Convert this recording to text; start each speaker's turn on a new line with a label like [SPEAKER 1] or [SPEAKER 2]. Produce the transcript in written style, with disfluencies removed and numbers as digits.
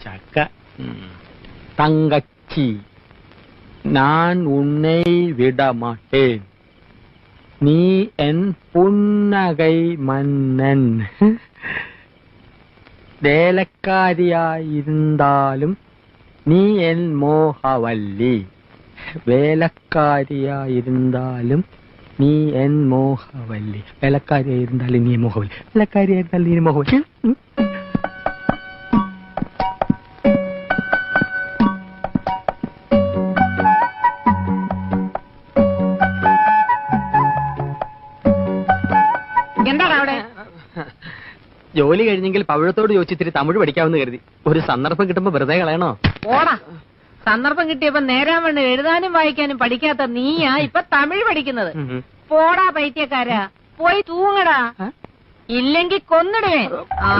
[SPEAKER 1] ചക്ക. തങ്കച്ചി, ഞാൻ ഉന്നെ വിടമാട്ടേൻ, നീ എൻ പുന്നകൈ മന്നൻ. വേലക്കാരിയായിരുന്നാലും നീ എൻ മോഹവല്ലി. വേലക്കാരിയായിരുന്നാലും നീ എൻ മോഹവല്ലി. വേലക്കാരിയായിരുന്നാലും നീ മോഹവല്ലി. വേലക്കാരിയായിരുന്നാലും നീ മോഹവല്ലി. ജോലി കഴിഞ്ഞെങ്കിൽ പവിഴത്തോട് ചോദിച്ചിത്തിരി തമിഴ് പഠിക്കാമെന്ന് കരുതി. ഒരു സന്ദർഭം കിട്ടുമ്പോ വെറുതെ കളയണോ?
[SPEAKER 2] ഓടാ, സന്ദർഭം കിട്ടിയപ്പോ നേരാൻ വേണ്ട എഴുതാനും വായിക്കാനും പഠിക്കാത്ത നീയാ ഇപ്പൊ തമിഴ് പഠിക്കുന്നത്. പോടാ പൈത്യക്കാരാ, പോയി തൂങ്ങടാ, ഇല്ലെങ്കി കൊന്നിടുവേ. ആ